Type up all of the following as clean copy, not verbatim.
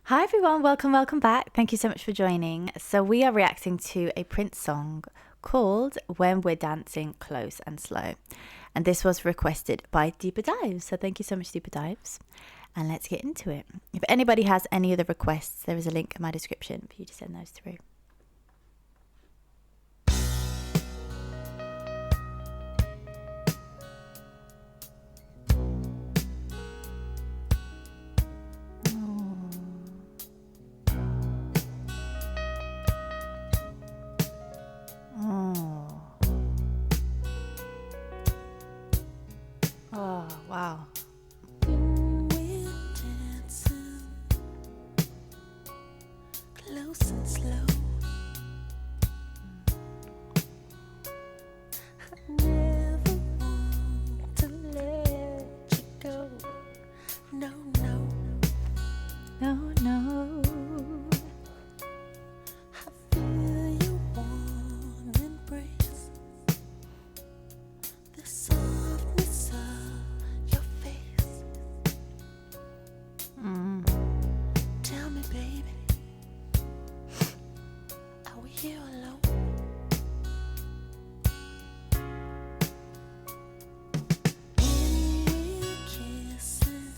Hi everyone, welcome back. Thank you so much for joining. So we are reacting to a Prince song called When We're Dancing Close and Slow. And this was requested by Deeper Dives. So thank you so much, Deeper Dives. And let's get into it. If anybody has any other requests, there is a link in my description for you to send those through. Oh, wow. When we're dancing close and slow, I never want to let you go. No, no, No. I feel your warm embrace, the softness of your face. Tell me, baby, are we here alone? When we're kissing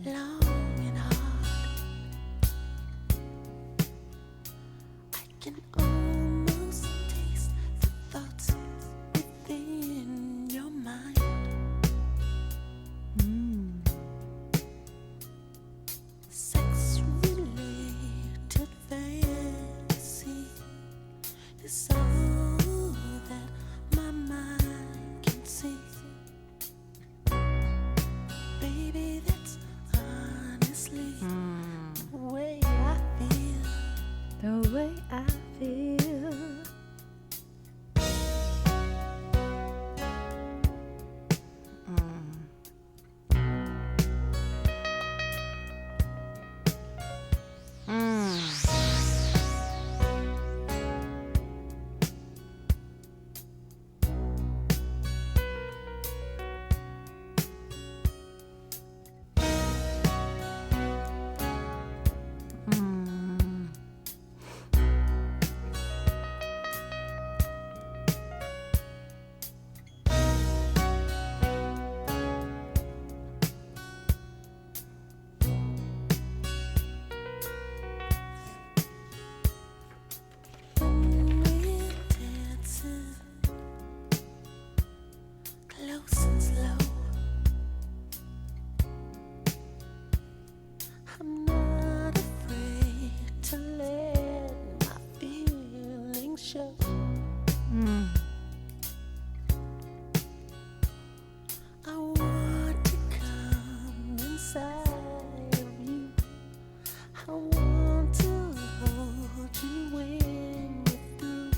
long and hard, I can almost taste the thoughts within your mind. Sex-related fantasy is all that my mind can see. Baby, that's honestly the way I feel. The way I feel. When we're dancing close and slow, I'm not afraid to let my feelings show. I want to come inside of you. I want to hold you when we're through.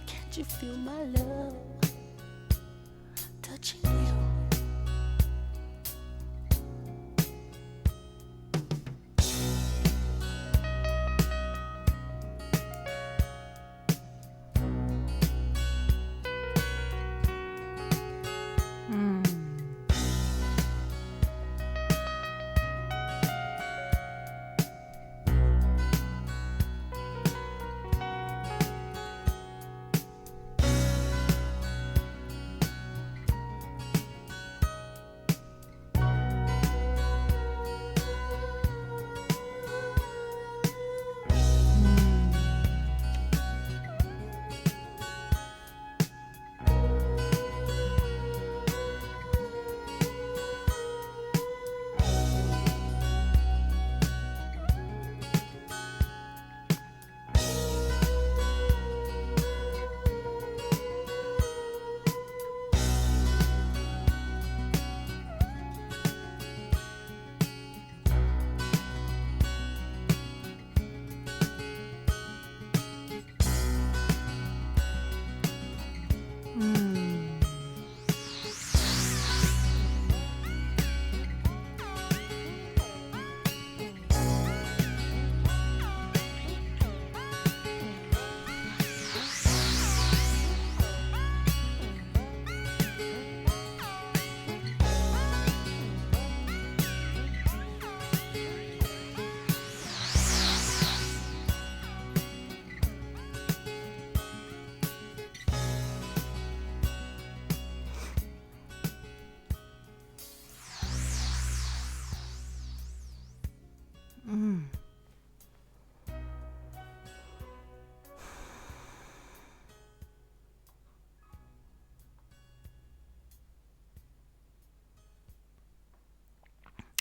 Can't you feel my love touching you?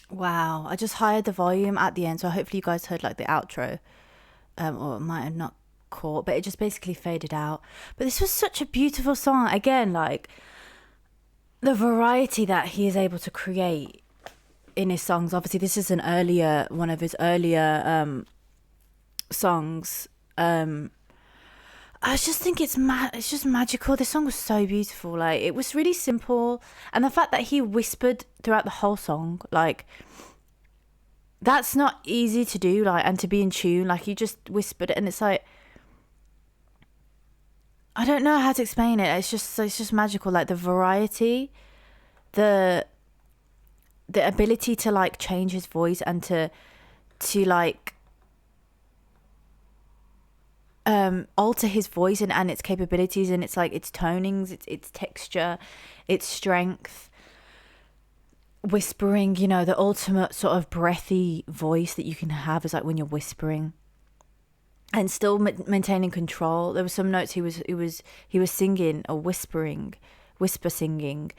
Wow. I just hired the volume at the end, so hopefully you guys heard like the outro, or it might have not caught, but it just basically faded out. But this was such a beautiful song. Again, like the variety that he is able to create in his songs. Obviously, this is one of his earlier songs. I just think it's just magical. This song was so beautiful. Like, it was really simple, and the fact that he whispered throughout the whole song, like, that's not easy to do. Like, and to be in tune, like, he just whispered it, and it's like, I don't know how to explain it. It's just magical. Like, the variety, the ability to like change his voice and to like alter his voice and its capabilities, and it's like its tonings, its texture, its strength, whispering, you know, the ultimate sort of breathy voice that you can have is like when you're whispering and still maintaining control. There were some notes he was singing or whisper singing,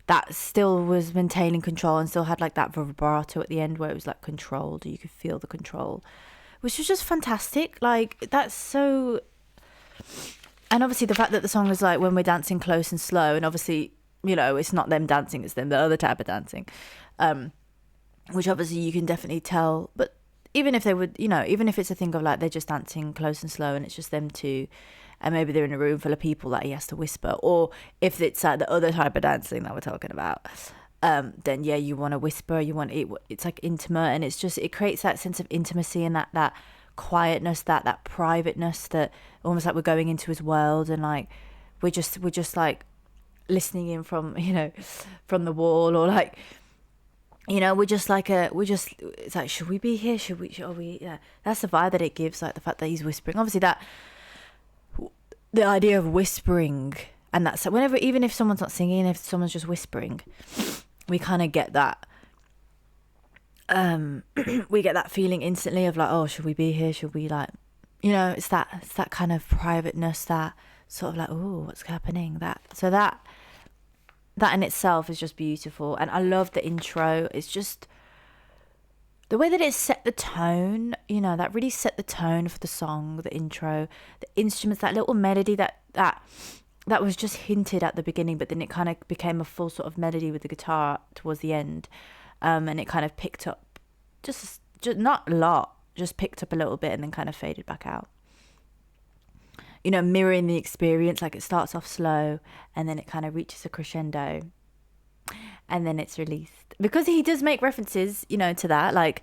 that still was maintaining control and still had like that vibrato at the end where it was like controlled, you could feel the control, which was just fantastic. Like, that's so. And obviously the fact that the song is like when we're dancing close and slow, and obviously, you know, it's not them dancing, it's them, the other type of dancing, which obviously you can definitely tell. But even if they would, you know, even if it's a thing of like they're just dancing close and slow and it's just them two, and maybe they're in a room full of people that he has to whisper, or if it's like the other type of dancing that we're talking about, then yeah, you want to whisper, you want it, it's like intimate, and it's just, it creates that sense of intimacy and that quietness, that privateness, that almost like we're going into his world, and like we're just like listening in from, you know, from the wall, or like, you know, it's like, should we be here, should we, yeah, that's the vibe that it gives, like the fact that he's whispering, obviously that the idea of whispering, and that's whenever, even if someone's not singing, if someone's just whispering, we kind of get that we get that feeling instantly of like, oh, should we be here, should we, like, you know, it's that kind of privateness, that sort of like, oh, what's happening, that in itself is just beautiful. And I love the intro. It's just the way that it set the tone, you know, that really set the tone for the song, the intro, the instruments, that little melody that was just hinted at the beginning, but then it kind of became a full sort of melody with the guitar towards the end. And it kind of picked up, just not a lot, just picked up a little bit and then kind of faded back out. You know, mirroring the experience, like it starts off slow and then it kind of reaches a crescendo and then it's released. Because he does make references, you know, to that. Like,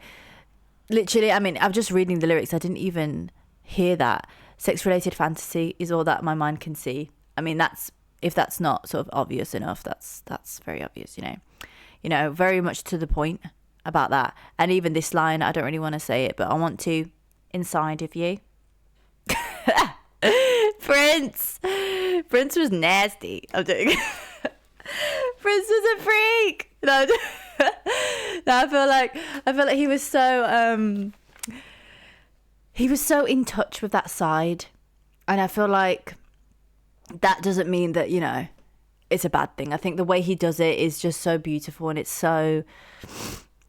literally, I mean, I'm just reading the lyrics. I didn't even hear that. Sex-related fantasy is all that my mind can see. I mean, if that's not sort of obvious enough, that's very obvious, you know. You know, very much to the point about that. And even this line, I don't really want to say it, but I want to, inside of you. Prince was nasty. I'm doing Prince was a freak. No, no, I feel like he was so in touch with that side, and I feel like that doesn't mean that, you know, it's a bad thing. I think the way he does it is just so beautiful, and it's so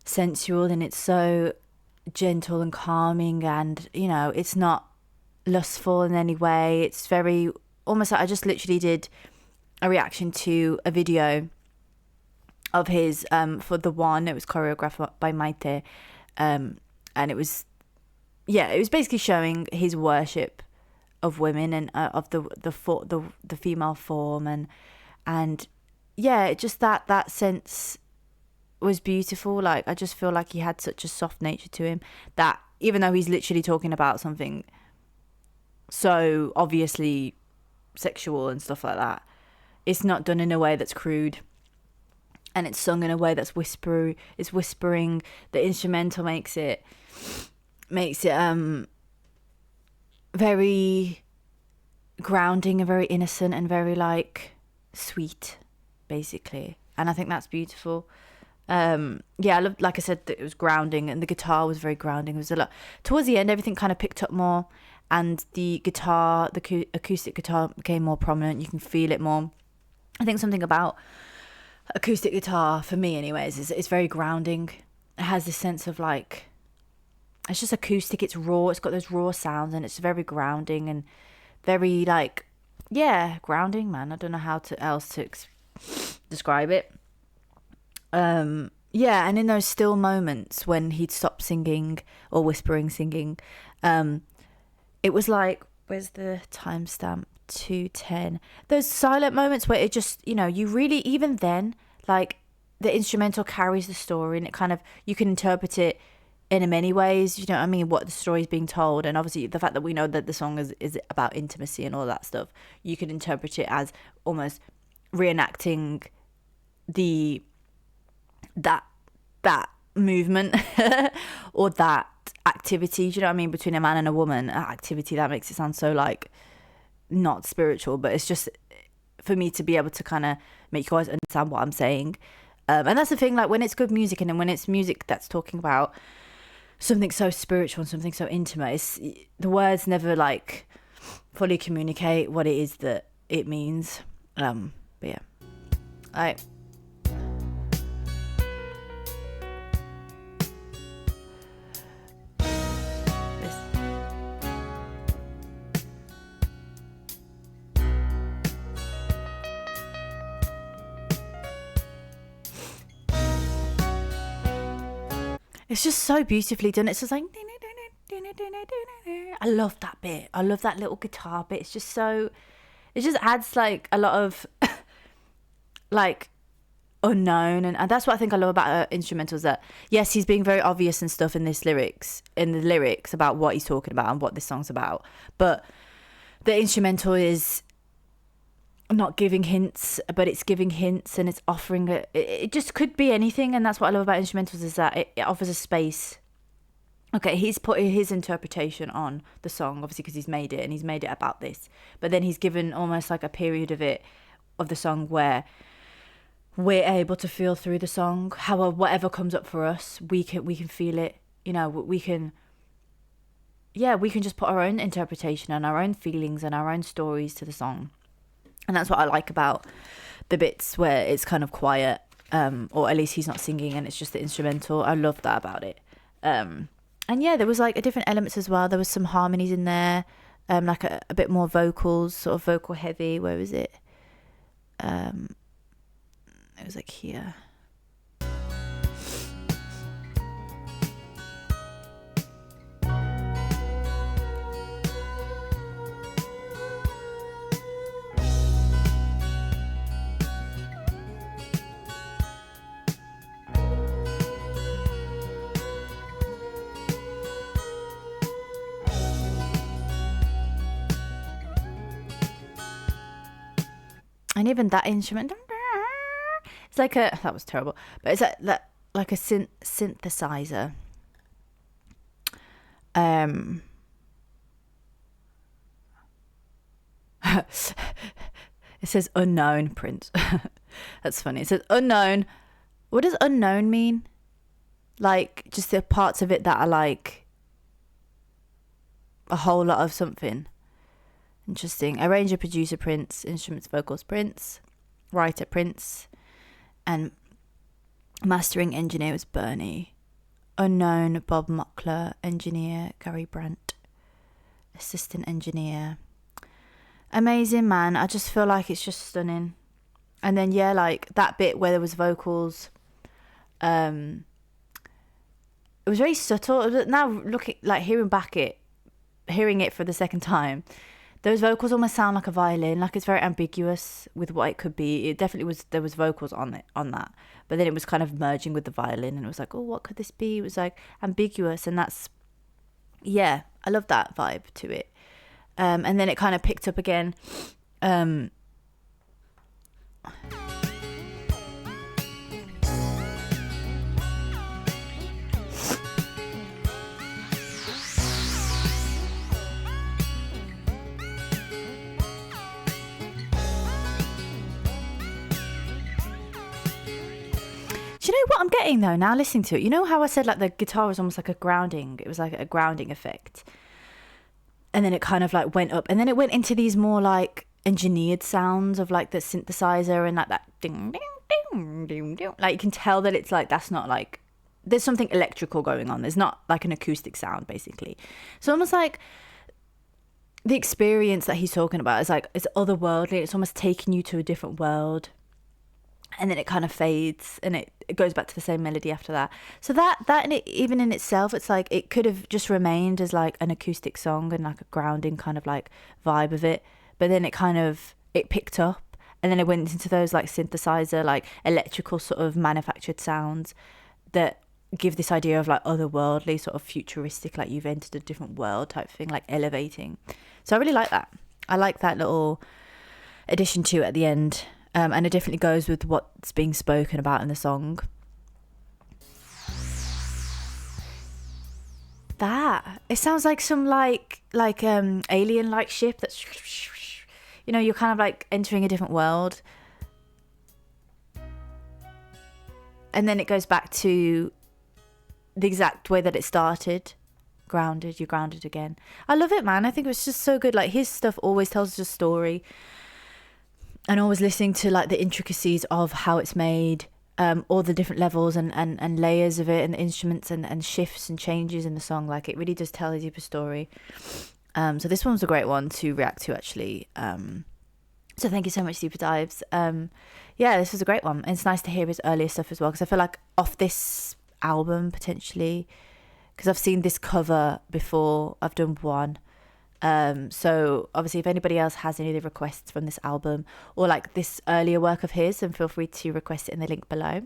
sensual, and it's so gentle and calming, and, you know, it's not lustful in any way. It's very, almost like I just literally did a reaction to a video of his for The One. It was choreographed by Maite, and it was basically showing his worship of women and of the female form, and yeah, just that sense was beautiful. Like, I just feel like he had such a soft nature to him, that even though he's literally talking about something so obviously sexual and stuff like that, it's not done in a way that's crude, and it's sung in a way that's whispering. The instrumental makes it very grounding and very innocent and very like sweet, basically. And I think that's beautiful. I loved, like I said, that it was grounding, and the guitar was very grounding. It was a lot towards the end, everything kind of picked up more, and the guitar, the acoustic guitar, became more prominent. You can feel it more. I think something about acoustic guitar, for me anyways, is it's very grounding. it has this sense of like, it's just acoustic, it's raw, it's got those raw sounds, and it's very grounding and very like, yeah, grounding, man. I don't know how to else to describe it. Yeah, and in those still moments when he'd stop singing or whispering singing, it was like, where's the timestamp? 2:10. Those silent moments where it just, you know, you really, even then, like, the instrumental carries the story, and it kind of, you can interpret it in many ways, you know what I mean, what the story is being told. And obviously the fact that we know that the song is about intimacy and all that stuff, you can interpret it as almost reenacting the that movement or that activity, do you know what I mean, between a man and a woman, activity that makes it sound so like not spiritual, but it's just for me to be able to kind of make you guys understand what I'm saying. And that's the thing, like when it's good music, and then when it's music that's talking about something so spiritual and something so intimate, it's, the words never like fully communicate what it is that it means. But yeah, it's just so beautifully done. It's just like, I love that bit. I love that little guitar bit. It's just so, it just adds like a lot of like unknown, and that's what I think I love about instrumentals, that yes, he's being very obvious and stuff in the lyrics about what he's talking about and what this song's about, but the instrumental is not giving hints, but it's giving hints, and it's offering it just could be anything. And that's what I love about instrumentals, is that it offers a space. Okay, he's put his interpretation on the song, obviously, because he's made it, and he's made it about this, but then he's given almost like a period of the song where we're able to feel through the song, how whatever comes up for us, we can feel it, you know, we can just put our own interpretation and our own feelings and our own stories to the song. And that's what I like about the bits where it's kind of quiet, or at least he's not singing and it's just the instrumental. I love that about it. And yeah, there was like different elements as well. There was some harmonies in there, like a bit more vocals, sort of vocal heavy. Where was it? It was like here. And even that instrument, it's like that was terrible, but it's like a synthesizer. It says unknown Prince. That's funny. It says unknown. What does unknown mean? Like just the parts of it that are like a whole lot of something. Interesting. Arranger, producer Prince, instruments, vocals Prince, writer Prince, and mastering engineer was Bernie. Unknown Bob Mockler, engineer Gary Brandt, assistant engineer. Amazing, man. I just feel like it's just stunning. And then yeah, like that bit where there was vocals, it was very subtle. Now looking, like hearing it for the second time, those vocals almost sound like a violin, like it's very ambiguous with what it could be. It definitely was, there was vocals on that, but then it was kind of merging with the violin, and it was like, oh, what could this be? It was like ambiguous, and that's, yeah, I love that vibe to it. And then it kind of picked up again. Do you know what I'm getting though now listening to it? You know how I said like the guitar was almost like a grounding, it was like a grounding effect, and then it kind of like went up, and then it went into these more like engineered sounds of like the synthesizer and like that ding ding ding ding ding. Like you can tell that it's like, that's not like there's something electrical going on. There's not like an acoustic sound, basically. So almost like the experience that he's talking about is like, it's otherworldly. It's almost taking you to a different world. And then it kind of fades and it goes back to the same melody after that. So that in it, even in itself, it's like it could have just remained as like an acoustic song and like a grounding kind of like vibe of it. But then it picked up, and then it went into those like synthesizer, like electrical sort of manufactured sounds that give this idea of like otherworldly, sort of futuristic, like you've entered a different world type thing, like elevating. So I really like that. I like that little addition to it at the end. And it definitely goes with what's being spoken about in the song. That it sounds like some like alien like ship that's, you know, you're kind of like entering a different world, and then it goes back to the exact way that it started. Grounded, you're grounded again. I love it, man. I think it was just so good. Like his stuff always tells us a story. And always listening to like the intricacies of how it's made, all the different levels and layers of it, and the instruments and shifts and changes in the song. Like it really does tell a deeper story. So this one was a great one to react to, actually. So thank you so much, Deeper Dives. Yeah, this was a great one. And it's nice to hear his earlier stuff as well, because I feel like off this album potentially, because I've seen this cover before. I've done one. So obviously if anybody else has any of the requests from this album or like this earlier work of his, then feel free to request it in the link below.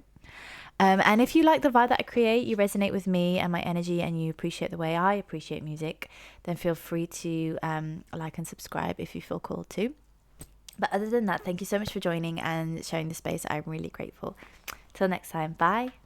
And if you like the vibe that I create, you resonate with me and my energy, and you appreciate the way I appreciate music, then feel free to like and subscribe if you feel called to. But other than that, thank you so much for joining and sharing the space. I'm really grateful. Till next time, bye.